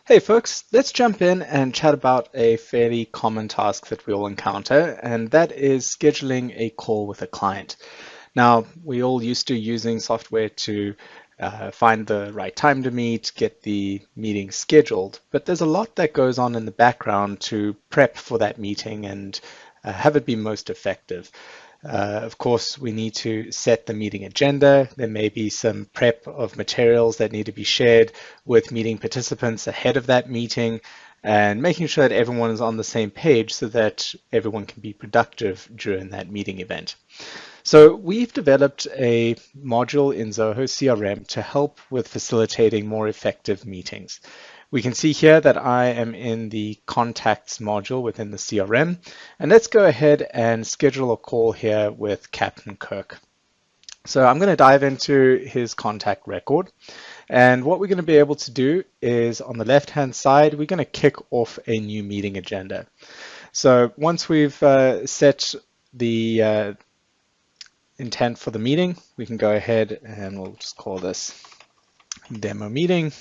Hey folks, let's jump in and chat about a fairly common task that we all encounter, and that is scheduling a call with a client. Now, we all used to using software to find the right time to meet, get the meeting scheduled, but there's a lot that goes on in the background to prep for that meeting and have it be most effective. Of course, we need to set the meeting agenda. There may be some prep of materials that need to be shared with meeting participants ahead of that meeting, and making sure that everyone is on the same page so that everyone can be productive during that meeting event. So we've developed a module in Zoho CRM to help with facilitating more effective meetings. We can see here that I am in the contacts module within the CRM, and let's go ahead and schedule a call here with Captain Kirk. So I'm going to dive into his contact record, and what we're going to be able to do is on the left hand side we're going to kick off a new meeting agenda. So once we've set the intent for the meeting, we can go ahead and we'll just call this demo meeting.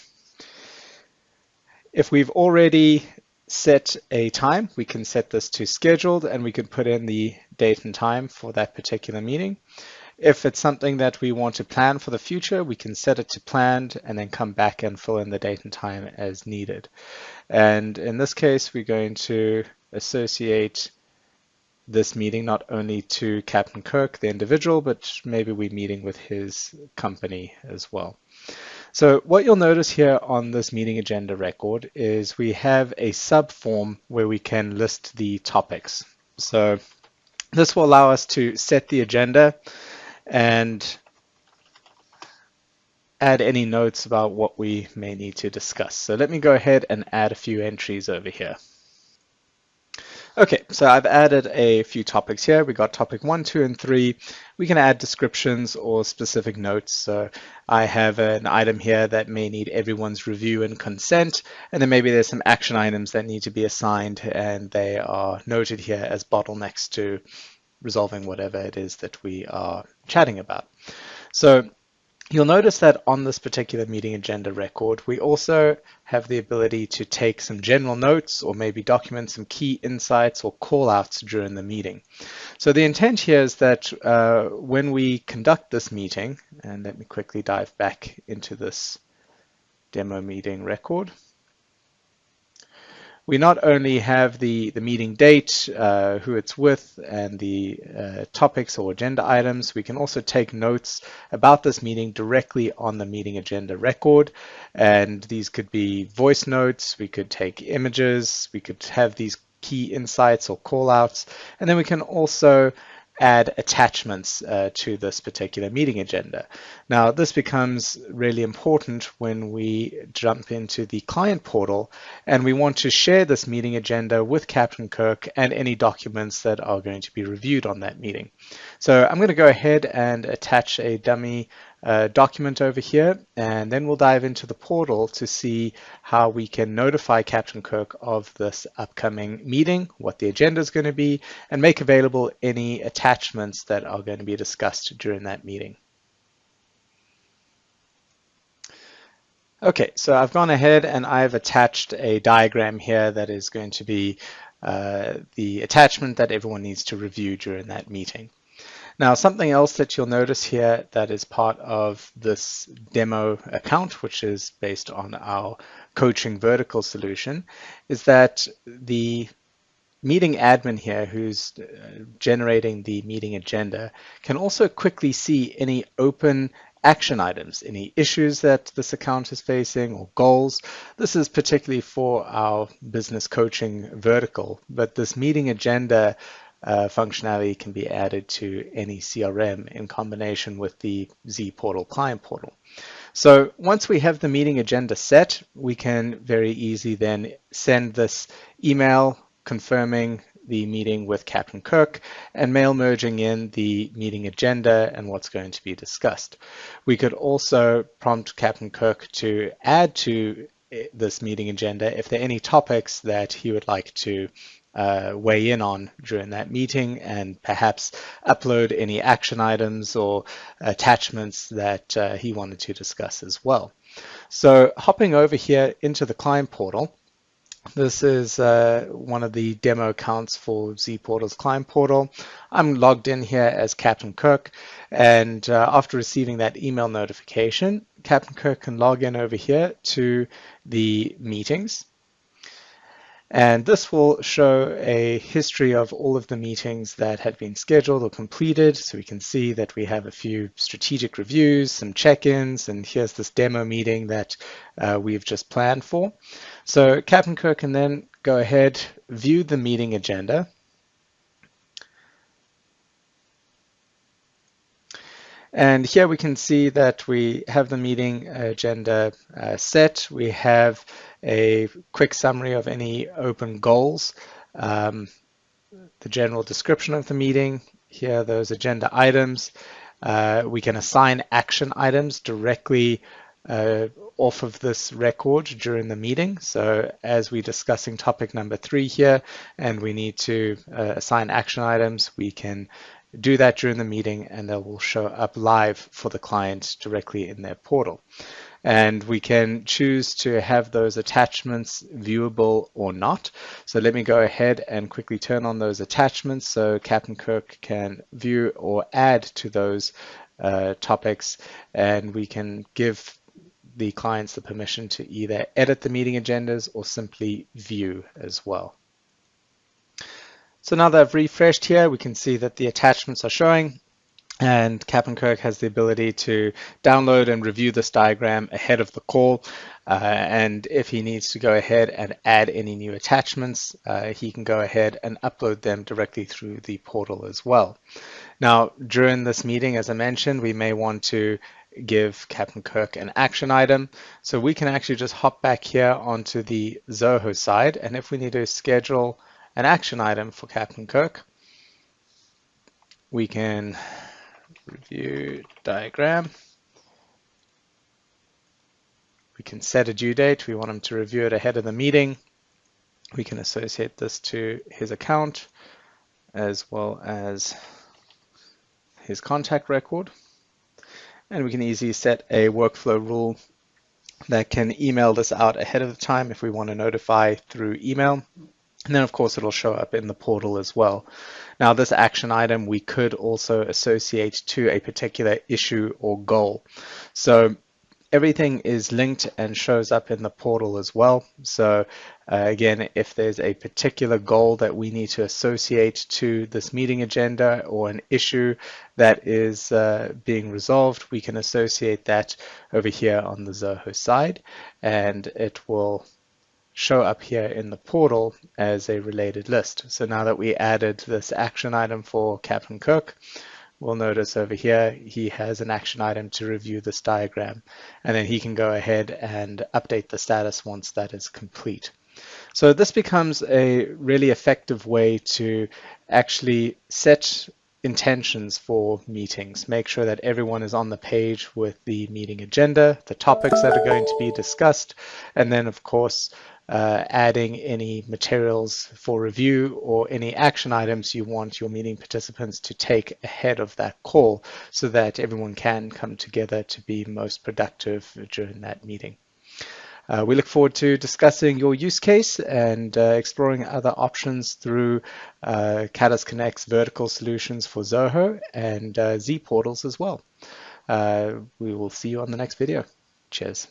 If we've already set a time, we can set this to scheduled and we can put in the date and time for that particular meeting. If it's something that we want to plan for the future, we can set it to planned and then come back and fill in the date and time as needed. And in this case, we're going to associate this meeting not only to Captain Kirk, the individual, but maybe we're meeting with his company as well. So what you'll notice here on this meeting agenda record is we have a sub form where we can list the topics. So this will allow us to set the agenda and add any notes about what we may need to discuss. So let me go ahead and add a few entries over here. Okay, so I've added a few topics here. We got topic 1, 2, and 3. We can add descriptions or specific notes. So I have an item here that may need everyone's review and consent, and then maybe there's some action items that need to be assigned, and they are noted here as bottlenecks to resolving whatever it is that we are chatting about. So you'll notice that on this particular meeting agenda record, we also have the ability to take some general notes or maybe document some key insights or call outs during the meeting. So the intent here is that when we conduct this meeting, and let me quickly dive back into this demo meeting record, we not only have the meeting date, who it's with, and the topics or agenda items, we can also take notes about this meeting directly on the meeting agenda record. And these could be voice notes, we could take images, we could have these key insights or call outs, and then we can also add attachments to this particular meeting agenda. Now, this becomes really important when we jump into the client portal and we want to share this meeting agenda with Captain Kirk and any documents that are going to be reviewed on that meeting. So I'm going to go ahead and attach a dummy document over here, and then we'll dive into the portal to see how we can notify Captain Kirk of this upcoming meeting, what the agenda is going to be, and make available any attachments that are going to be discussed during that meeting. Okay, so I've gone ahead and I've attached a diagram here that is going to be the attachment that everyone needs to review during that meeting. Now, something else that you'll notice here that is part of this demo account, which is based on our coaching vertical solution, is that the meeting admin here who's generating the meeting agenda can also quickly see any open action items, any issues that this account is facing or goals. This is particularly for our business coaching vertical, but this meeting agenda functionality can be added to any CRM in combination with the ZPortal client portal. So once we have the meeting agenda set, we can very easily then send this email confirming the meeting with Captain Kirk and mail merging in the meeting agenda and what's going to be discussed. We could also prompt Captain Kirk to add to this meeting agenda if there are any topics that he would like to weigh in on during that meeting, and perhaps upload any action items or attachments that he wanted to discuss as well. So hopping over here into the client portal, this is one of the demo accounts for ZPortals client portal. I'm logged in here as Captain Kirk, and after receiving that email notification, Captain Kirk can log in over here to the meetings. And this will show a history of all of the meetings that had been scheduled or completed. So we can see that we have a few strategic reviews, some check-ins, and here's this demo meeting that we've just planned for. So Captain Kirk can then go ahead, view the meeting agenda. And here we can see that we have the meeting agenda set. We have a quick summary of any open goals, the general description of the meeting. Here are those agenda items. We can assign action items directly off of this record during the meeting. So as we're discussing topic number 3 here, and we need to assign action items, we can do that during the meeting, and they will show up live for the client directly in their portal. And we can choose to have those attachments viewable or not. So let me go ahead and quickly turn on those attachments so Captain Kirk can view or add to those topics, and we can give the clients the permission to either edit the meeting agendas or simply view as well. So now that I've refreshed here, we can see that the attachments are showing, and Captain Kirk has the ability to download and review this diagram ahead of the call. And if he needs to go ahead and add any new attachments, he can go ahead and upload them directly through the portal as well. Now, during this meeting, as I mentioned, we may want to give Captain Kirk an action item. So we can actually just hop back here onto the Zoho side, and if we need to schedule an action item for Captain Kirk, we can review diagram. We can set a due date. We want him to review it ahead of the meeting. We can associate this to his account as well as his contact record. And we can easily set a workflow rule that can email this out ahead of the time if we want to notify through email. And then, of course, it'll show up in the portal as well. Now, this action item we could also associate to a particular issue or goal. So everything is linked and shows up in the portal as well. So again, if there's a particular goal that we need to associate to this meeting agenda or an issue that is being resolved, we can associate that over here on the Zoho side, and it will show up here in the portal as a related list. So now that we added this action item for Captain Kirk, we'll notice over here he has an action item to review this diagram, and then he can go ahead and update the status once that is complete. So this becomes a really effective way to actually set intentions for meetings. Make sure that everyone is on the page with the meeting agenda, the topics that are going to be discussed, and then of course adding any materials for review or any action items you want your meeting participants to take ahead of that call so that everyone can come together to be most productive during that meeting. We look forward to discussing your use case and exploring other options through Catalyst Connect's vertical solutions for Zoho and ZPortals as well. We will see you on the next video. Cheers.